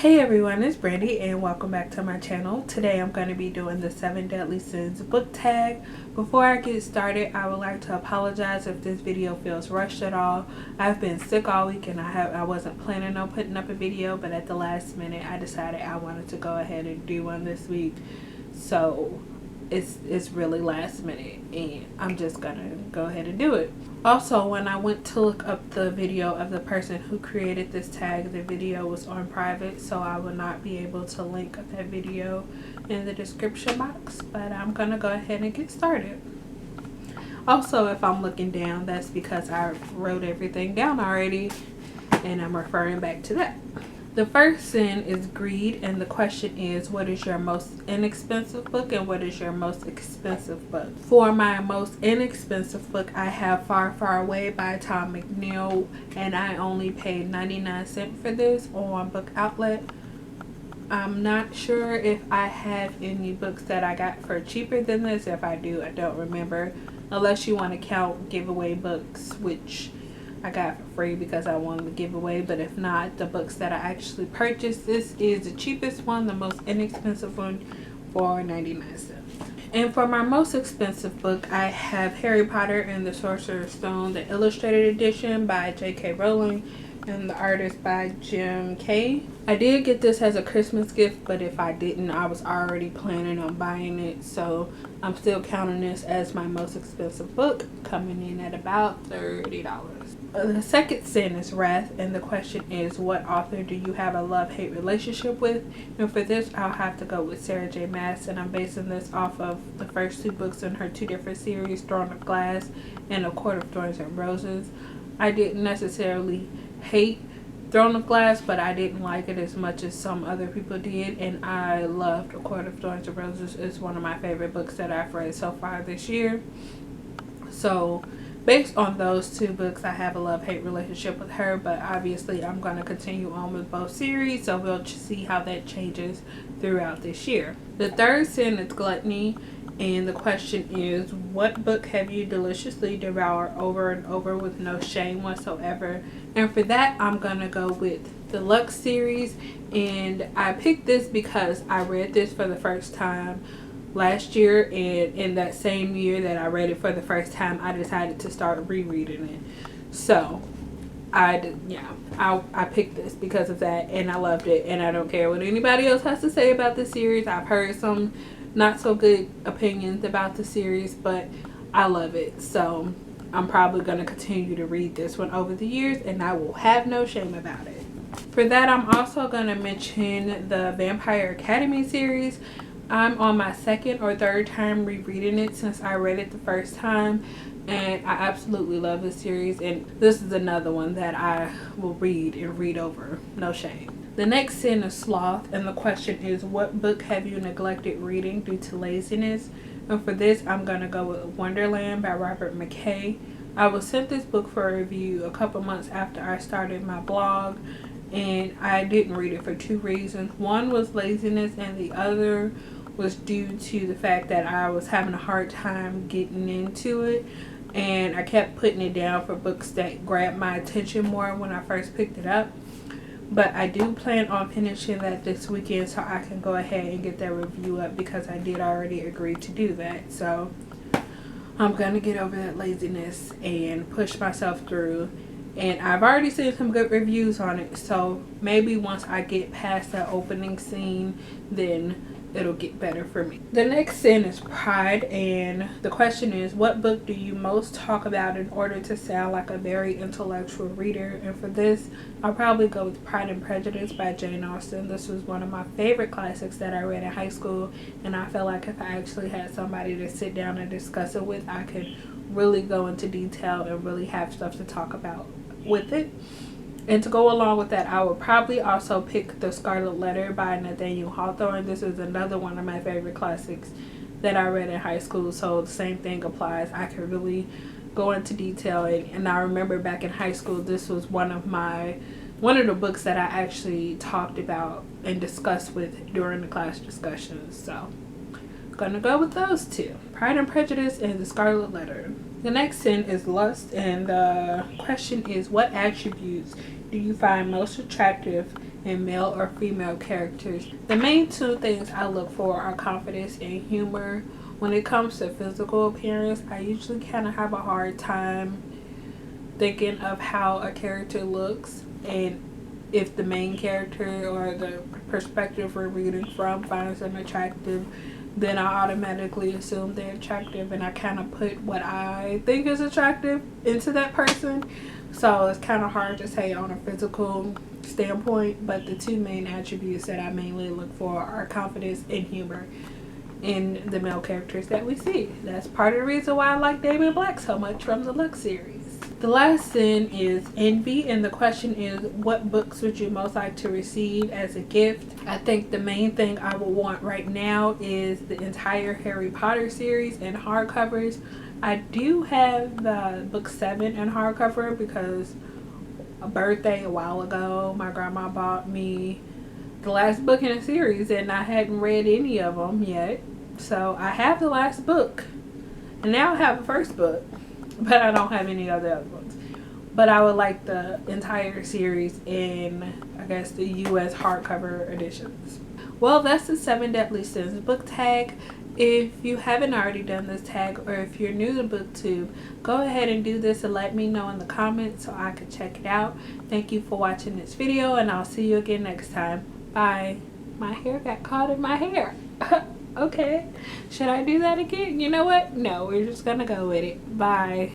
Hey everyone, it's Brandy and welcome back to my channel. Today I'm going to be doing the 7 Deadly Sins book tag. Before I get started, I would like to apologize if this video feels rushed at all. I've been sick all week and I wasn't planning on putting up a video, but at the last minute I decided I wanted to go ahead and do one this week. So it's really last minute and I'm just gonna go ahead and do it. Also, when I went to look up the video of the person who created this tag, the video was on private, so I will not be able to link that video in the description box, but I'm gonna go ahead and get started. Also, if I'm looking down, that's because I wrote everything down already and I'm referring back to that. The first sin is greed, and the question is, what is your most inexpensive book and what is your most expensive book? For my most inexpensive book, I have Far, Far Away by Tom McNeil, and I only paid 99 cents for this on Book Outlet. I'm not sure if I have any books that I got for cheaper than this. If I do, I don't remember, unless you want to count giveaway books, which I got for free because I wanted to give away. But if not, the books that I actually purchased, this is the cheapest one, the most inexpensive one, for 99 cents. And for my most expensive book, I have Harry Potter and the Sorcerer's Stone, the illustrated edition by J.K. Rowling and the artist by Jim Kay. I did get this as a Christmas gift, but if I didn't, I was already planning on buying it, so I'm still counting this as my most expensive book, coming in at about $30. The second sin is wrath, and the question is, what author do you have a love-hate relationship with? And for this, I'll have to go with Sarah J. Maas, and I'm basing this off of the first 2 books in her 2 different series, Throne of Glass and A Court of Thorns and Roses. I didn't necessarily hate Throne of Glass, but I didn't like it as much as some other people did, and I loved A Court of Thorns and Roses. It's one of my favorite books that I've read so far this year. So based on those 2 books, I have a love-hate relationship with her, but obviously I'm going to continue on with both series, so we'll see how that changes throughout this year. The third sin is gluttony, and the question is, what book have you deliciously devoured over and over with no shame whatsoever? And for that, I'm going to go with the Lux series, and I picked this because I read this for the first time last year, and in that same year that I read it for the first time, I decided to start rereading it. So I picked this because of that, and I loved it, and I don't care what anybody else has to say about the series. I've heard some not so good opinions about the series, but I love it, so I'm probably going to continue to read this one over the years, and I will have no shame about it. For that, I'm also going to mention the Vampire Academy series. I'm on my 2nd or 3rd time rereading it since I read it the first time, and I absolutely love this series, and this is another one that I will read and read over, no shame. The next sin is sloth, and the question is, what book have you neglected reading due to laziness? And for this, I'm going to go with Wonderland by Robert McKay. I was sent this book for a review a couple months after I started my blog, and I didn't read it for 2 reasons. One was laziness, and the other was due to the fact that I was having a hard time getting into it, and I kept putting it down for books that grabbed my attention more when I first picked it up. But I do plan on finishing that this weekend so I can go ahead and get that review up, because I did already agree to do that. So I'm going to get over that laziness and push myself through. And I've already seen some good reviews on it, so maybe once I get past that opening scene, then it'll get better for me. The next sin is pride, and the question is, what book do you most talk about in order to sound like a very intellectual reader? And for this, I'll probably go with Pride and Prejudice by Jane Austen. This was one of my favorite classics that I read in high school, and I felt like if I actually had somebody to sit down and discuss it with, I could really go into detail and really have stuff to talk about with it. And to go along with that, I would probably also pick The Scarlet Letter by Nathaniel Hawthorne. This is another one of my favorite classics that I read in high school, so the same thing applies. I could really go into detail, and I remember back in high school, this was one of the books that I actually talked about and discussed with during the class discussions. So I'm gonna go with those 2, Pride and Prejudice and The Scarlet Letter. The next sin is lust, and the question is, what attributes do you find most attractive in male or female characters. The main two things I look for are confidence and humor. When it comes to physical appearance, I usually kind of have a hard time thinking of how a character looks, and if the main character or the perspective we're reading from finds them attractive, then I automatically assume they're attractive, and I kind of put what I think is attractive into that person. So it's kind of hard to say on a physical standpoint, but the two main attributes that I mainly look for are confidence and humor in the male characters that we see. That's part of the reason why I like Damon Black so much from the Lux series. The last sin is envy, and the question is, what books would you most like to receive as a gift? I think the main thing I would want right now is the entire Harry Potter series in hardcovers. I do have the book 7 in hardcover because a birthday a while ago, my grandma bought me the last book in the series, and I hadn't read any of them yet. So I have the last book, and now I have the first book, but I don't have any of the other ones. But I would like the entire series in, I guess, the US hardcover editions. Well, that's the 7 Deadly Sins book tag. If you haven't already done this tag, or if you're new to BookTube, go ahead and do this and let me know in the comments so I can check it out. Thank you for watching this video, and I'll see you again next time. Bye. My hair got caught in my hair. Okay. Should I do that again? You know what? No, we're just gonna go with it. Bye.